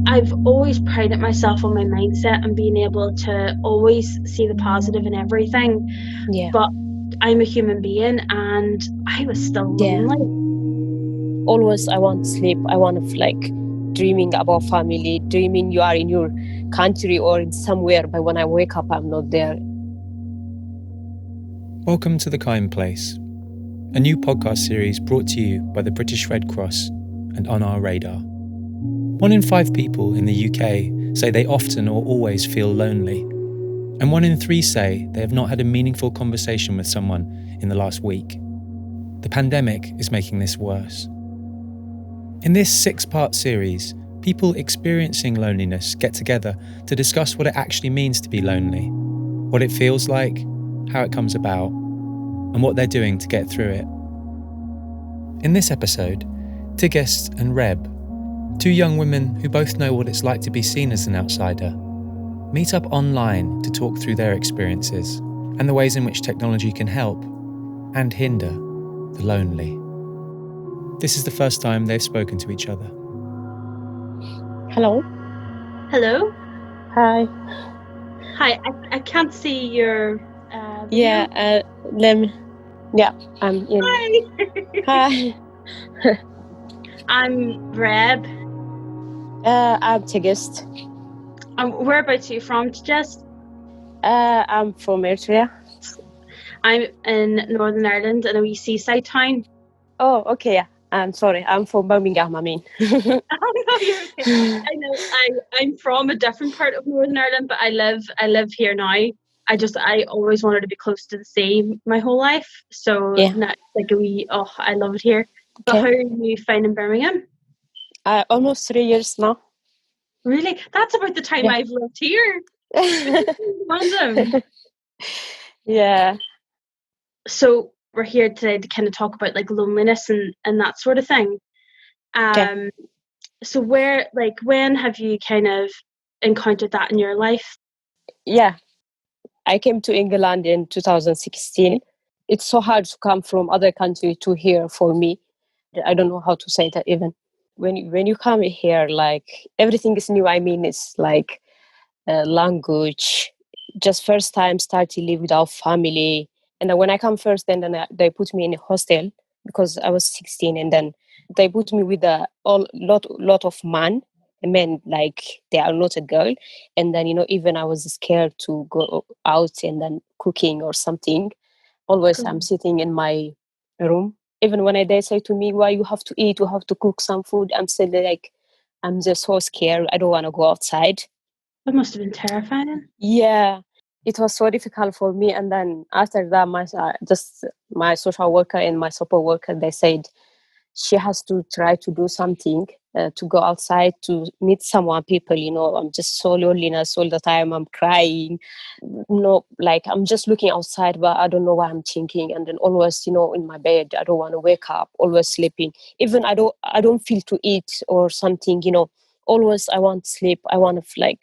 I've always prided myself on my mindset and being able to always see the positive in everything. Yeah. But I'm a human being and I was still Yeah. lonely. Always I want sleep. I want dreaming about family, dreaming you are in your country or in somewhere, but when I wake up, I'm not there. Welcome to The Kind Place, a new podcast series brought to you by the British Red Cross and On Our Radar. 1 in 5 people in the UK say they often or always feel lonely, and 1 in 3 say they have not had a meaningful conversation with someone in the last week. The pandemic is making this worse. In this 6-part series, people experiencing loneliness get together to discuss what it actually means to be lonely, what it feels like, how it comes about, and what they're doing to get through it. In this episode, Tigest and Reb, 2 young women who both know what it's like to be seen as an outsider, meet up online to talk through their experiences and the ways in which technology can help and hinder the lonely. This is the first time they've spoken to each other. Hello. Hello? Hi. Hi, I can't see your video. Yeah. I'm in. Hi. Hi. I'm Reb. I'm Tigist. Whereabouts are you from, Jess? I'm from Eritrea. I'm in Northern Ireland in a wee seaside town. Oh, okay. Yeah. I'm sorry. I'm from Birmingham. I mean. Oh no, you're okay. I know I'm from a different part of Northern Ireland, but I live here now. I always wanted to be close to the sea my whole life. So Yeah. now I love it here. But Okay. how are you finding Birmingham? Almost 3 years now. Really? That's about the time Yeah. I've lived here. Random. Yeah. So we're here today to kind of talk about like loneliness and that sort of thing. Okay. So when have you kind of encountered that in your life? Yeah. I came to England in 2016. It's so hard to come from other country to here for me. I don't know how to say that even. When you come here, like everything is new. I mean, it's like language. Just first time start to live without family. And then when I come first, then they put me in a hostel because I was 16, and then they put me with a lot of men, like they are not a girl. And then even I was scared to go out and then cooking or something. Always I'm sitting in my room. Even when they say to me, why you have to eat, you have to cook some food, I'm still like, I'm just so scared. I don't want to go outside. That must have been terrifying. Yeah, it was so difficult for me. And then after that, my social worker and my support worker, they said she has to try to do something to go outside to meet someone. People, I'm just so loneliness all the time. I'm crying. No, like I'm just looking outside, but I don't know what I'm thinking. And then always, in my bed, I don't want to wake up. Always sleeping. Even I don't feel to eat or something. Always I want sleep. I want to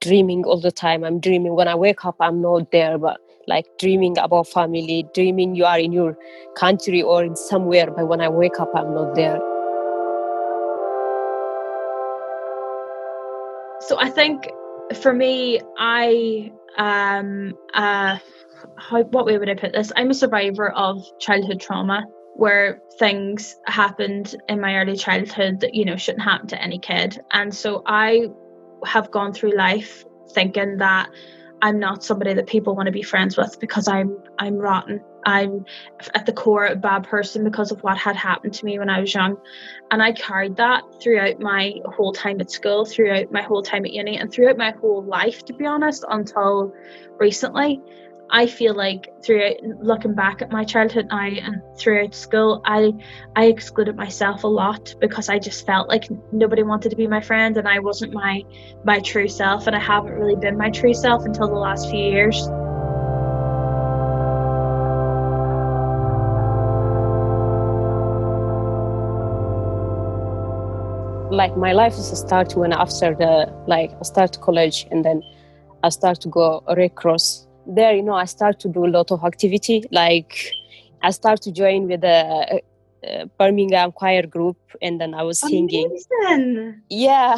dreaming all the time. I'm dreaming when I wake up. I'm not there, but like dreaming about family, dreaming you are in your country or in somewhere, but when I wake up, I'm not there. So I think for me, what way would I put this? I'm a survivor of childhood trauma, where things happened in my early childhood that shouldn't happen to any kid, and so I have gone through life thinking that I'm not somebody that people want to be friends with because I'm rotten. I'm at the core a bad person because of what had happened to me when I was young. And I carried that throughout my whole time at school, throughout my whole time at uni, and throughout my whole life, to be honest, until recently. I feel like throughout looking back at my childhood now and throughout school, I excluded myself a lot because I just felt like nobody wanted to be my friend and I wasn't my true self, and I haven't really been my true self until the last few years. Like my life is start when after I start college, and then I start to go Red Cross. There, I start to do a lot of activity. Like I start to join with Birmingham choir group, and then I was singing. Amazing. Yeah,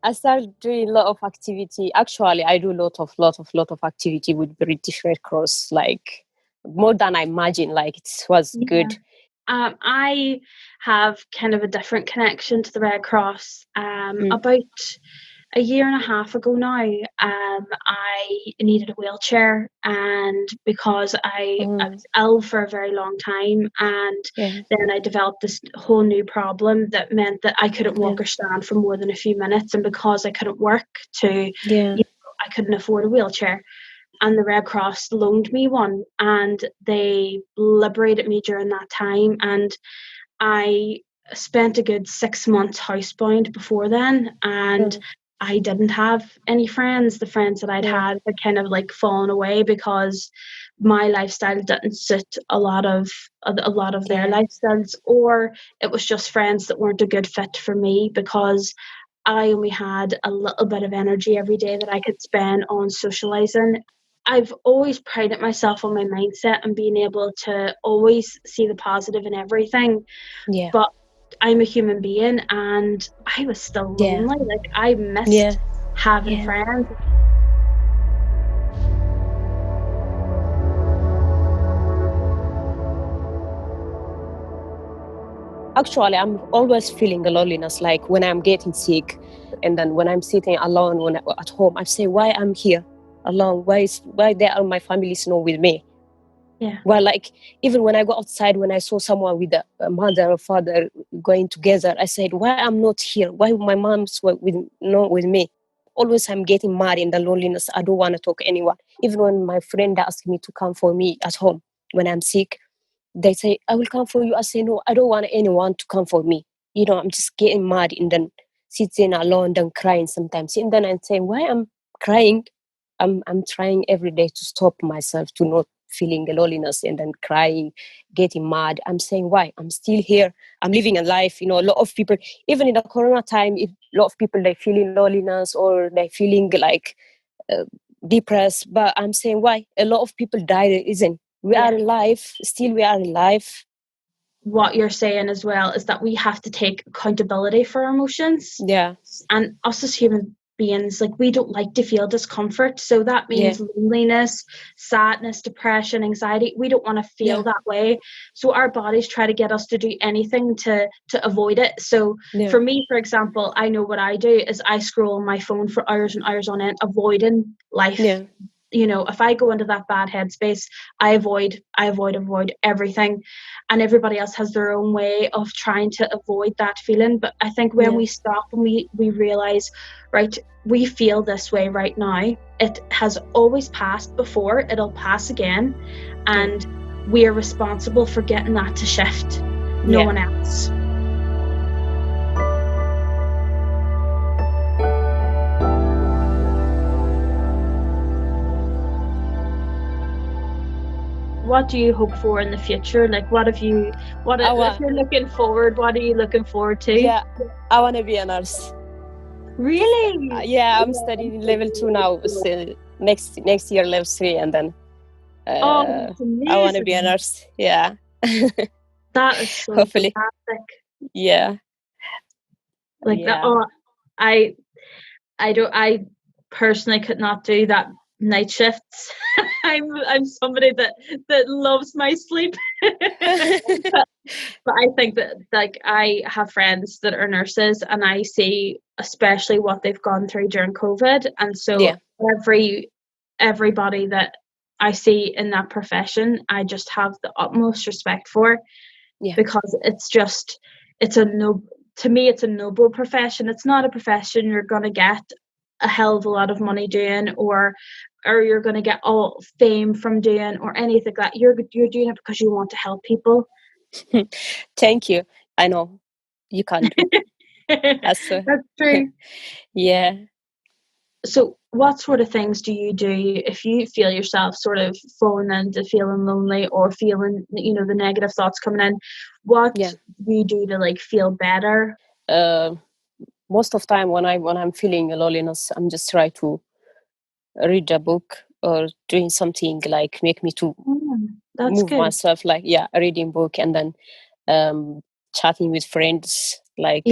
I started doing a lot of activity. Actually, I do a lot of activity with British Red Cross, like more than I imagined. Like it was Yeah. good. I have kind of a different connection to the Red Cross. Mm. About a year and a half ago now, I needed a wheelchair, and because I was ill for a very long time, and then I developed this whole new problem that meant that I couldn't walk or stand for more than a few minutes, and because I couldn't work I couldn't afford a wheelchair. And the Red Cross loaned me one, and they liberated me during that time. And I spent a good 6 months housebound before then, and I didn't have any friends. The friends that I'd had kind of like fallen away because my lifestyle didn't suit a lot of their lifestyles, or it was just friends that weren't a good fit for me because I only had a little bit of energy every day that I could spend on socializing. I've always prided myself on my mindset and being able to always see the positive in everything. Yeah. But I'm a human being, and I was still lonely. Like, I missed having friends. Actually, I'm always feeling the loneliness, like when I'm getting sick, and then when I'm sitting alone at home, I say, why I'm here alone? Why there are my families not with me? Yeah. Well, like even when I go outside, when I saw someone with a mother or father going together, I said, why I'm not here? Why my mom's not with me? Always I'm getting mad in the loneliness. I don't want to talk to anyone. Even when my friend asked me to come for me at home when I'm sick, they say, I will come for you. I say, no, I don't want anyone to come for me. I'm just getting mad and then sitting alone, then crying sometimes. And then I'm saying, why I'm crying? I'm trying every day to stop myself to not feeling the loneliness and then crying, getting mad. I'm saying, why? I'm still here. I'm living a life. A lot of people, even in the Corona time, a lot of people, they feeling loneliness or they feeling like depressed. But I'm saying, why? A lot of people died, isn't we are alive, still we are alive. What you're saying as well is that we have to take accountability for our emotions. Yeah. And us as human beings, like, we don't like to feel discomfort. So that means loneliness, sadness, depression, anxiety. We don't want to feel that way. So our bodies try to get us to do anything to avoid it. So for me, for example, I know what I do is I scroll on my phone for hours and hours on end, avoiding life. Yeah. If I go into that bad headspace, I avoid everything, and everybody else has their own way of trying to avoid that feeling. But I think when we stop and we realize, right, we feel this way right now, it has always passed before, it'll pass again, and we are responsible for getting that to shift, no one else. What do you hope for in the future? Like, if you're looking forward, what are you looking forward to? Yeah, I want to be a nurse. Really? I'm studying level 2 now. So next year level 3, and then that's amazing. I want to be a nurse. Yeah. That is so hopefully fantastic. Yeah. Like that. Oh, I personally could not do that night shifts. I'm somebody that loves my sleep. But I think that, like, I have friends that are nurses, and I see especially what they've gone through during COVID, and so everybody that I see in that profession, I just have the utmost respect for, because to me it's a noble profession. It's not a profession you're going to get a hell of a lot of money doing, or you're going to get all fame from doing, or anything like that. You're doing it because you want to help people. Thank you. I know you can do. That's true. Yeah. So what sort of things do you do if you feel yourself sort of falling into feeling lonely, or feeling, the negative thoughts coming in? What do you do to, like, feel better? Most of time when I'm feeling loneliness, I'm just try to read a book or doing something like make me to That's move good. myself, like reading book, and then chatting with friends, like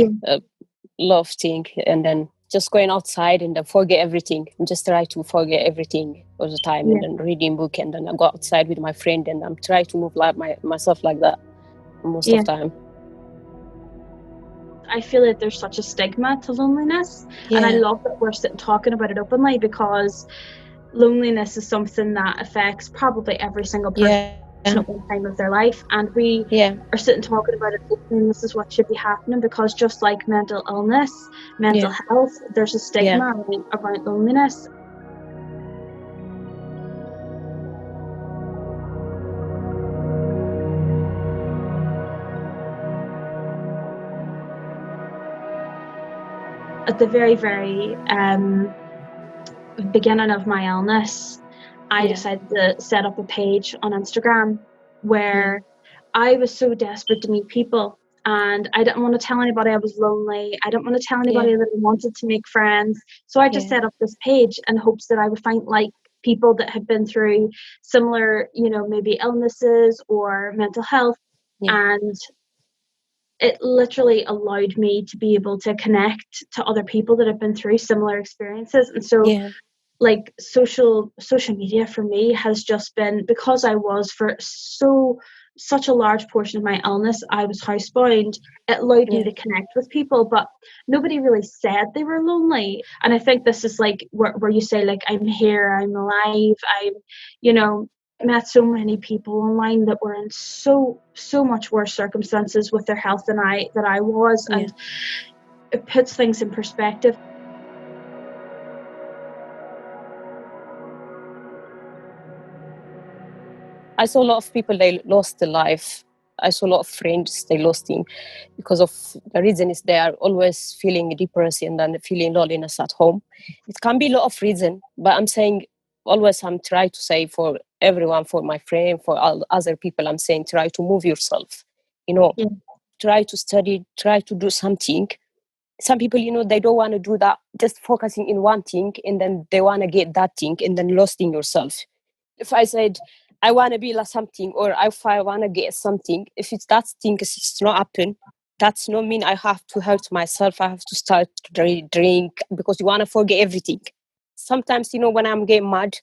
love thing, and then just going outside and then forget everything and just try to forget everything all the time, and then reading book, and then I go outside with my friend and I'm trying to move like myself like that most of the time. I feel like there's such a stigma to loneliness, and I love that we're sitting talking about it openly, because loneliness is something that affects probably every single person at one time of their life, and we are sitting talking about it openly, and this is what should be happening, because just like mental illness, mental health, there's a stigma around loneliness. At the very, very beginning of my illness, I decided to set up a page on Instagram where I was so desperate to meet people, and I didn't want to tell anybody I was lonely. I didn't want to tell anybody that I wanted to make friends. So I just set up this page in hopes that I would find like people that had been through similar, maybe illnesses or mental health. And it literally allowed me to be able to connect to other people that have been through similar experiences. And so like social media for me has just been, because I was for such a large portion of my illness, I was housebound, it allowed me to connect with people, but nobody really said they were lonely. And I think this is like where you say like, I'm here, I'm alive, I met so many people online that were in so much worse circumstances with their health than I was, and it puts things in perspective. I saw a lot of people, they lost their life. I saw a lot of friends, they lost him because of the reason is they are always feeling depressed and then feeling loneliness at home. It can be a lot of reason, but I'm saying always I'm trying to say for everyone, for my friend, for all other people, I'm saying try to move yourself, try to study, try to do something. Some people, they don't want to do that, just focusing in one thing and then they want to get that thing and then losing yourself. If I said, I want to be like something, or if I want to get something, if it's that thing, it's not happen, that's not mean I have to hurt myself. I have to start to drink because you want to forget everything. Sometimes, when I'm getting mad,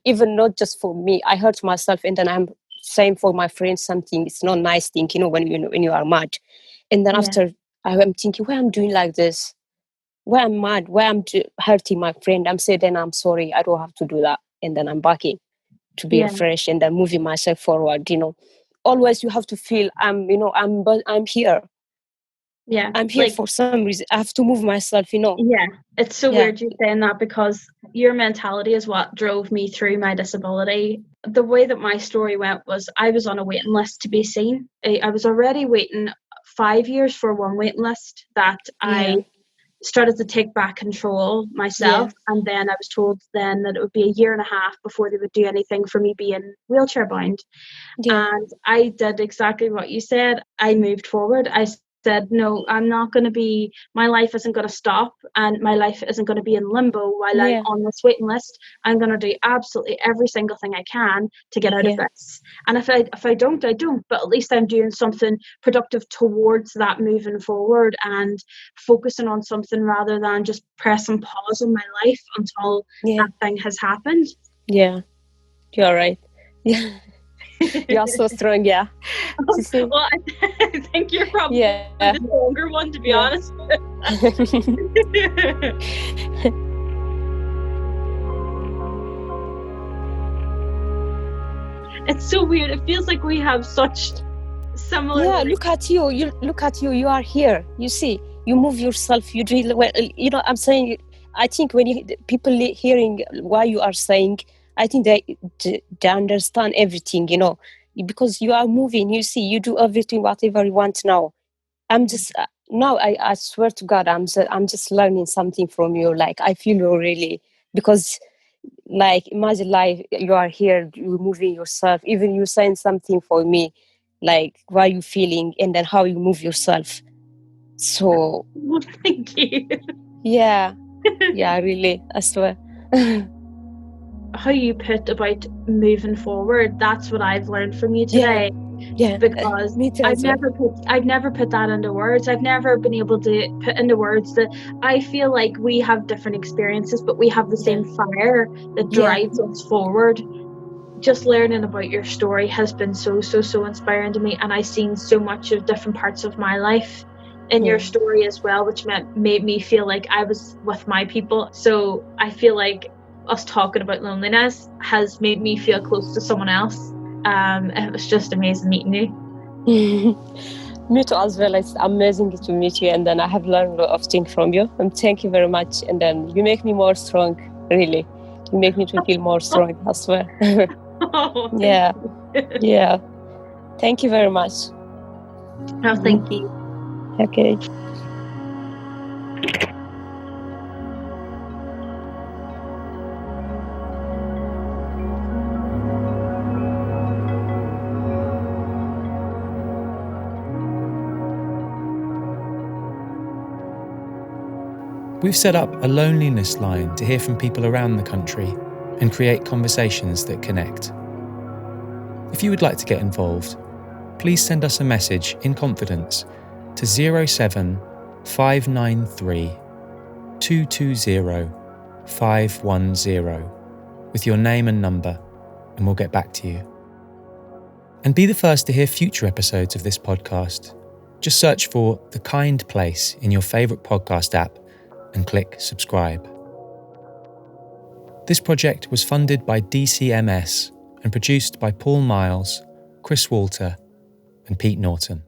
even not just for me, I hurt myself, and then I'm saying for my friends something. It's not nice thing, when you are mad, and then after I'm thinking, why I'm doing like this? Why I'm mad? Why I'm hurting my friend? I'm saying, then I'm sorry. I don't have to do that, and then I'm backing to be refreshed and then moving myself forward. Always you have to feel I'm here. I'm here for some reason. I have to move myself. It's so weird you saying that, because your mentality is what drove me through my disability. The way that my story went was I was on a waiting list to be seen. I was already waiting 5 years for one waiting list that I started to take back control myself, and then I was told then that it would be a year and a half before they would do anything for me being wheelchair bound. And I did exactly what you said. I moved forward. I said, no, I'm not going to be, my life isn't going to stop, and my life isn't going to be in limbo while I'm on this waiting list. I'm going to do absolutely every single thing I can to get out of this. And if I don't, I don't, but at least I'm doing something productive towards that, moving forward and focusing on something rather than just pressing pause on my life until that thing has happened. Yeah, you're right. Yeah. You're so strong, Well, I think you're probably the stronger one, to be honest. It's so weird. It feels like we have such similar. Yeah, look at you. You are here. You see, you move yourself. You do well. I'm saying. I think when people hearing what you are saying, I think they understand everything. Because you are moving. You see, you do everything whatever you want now. I'm just now. I swear to God, I'm just learning something from you. Like I feel you really, because like imagine like you are here, you moving yourself. Even you saying something for me, like what you feeling, and then how you move yourself. So well, thank you. Yeah, really. I swear. How you put about moving forward, that's what I've learned from you today. Yeah, because me too. I've never put that into words. I've never been able to put into words that I feel like we have different experiences, but we have the same fire that drives us forward. Just learning about your story has been so inspiring to me, and I've seen so much of different parts of my life in your story as well, which made me feel like I was with my people. So I feel like us talking about loneliness has made me feel close to someone else. It was just amazing meeting you. Me too as well. It's amazing to meet you, and then I have learned a lot of things from you, and thank you very much. And then you make me more strong, really. You make me to feel more strong as well. Yeah. Thank you very much. Oh, thank you. Okay. We've set up a loneliness line to hear from people around the country and create conversations that connect. If you would like to get involved, please send us a message in confidence to 07 593 220 510 with your name and number, and we'll get back to you. And be the first to hear future episodes of this podcast. Just search for The Kind Place in your favourite podcast app and click subscribe. This project was funded by DCMS and produced by Paul Miles, Chris Walter, and Pete Norton.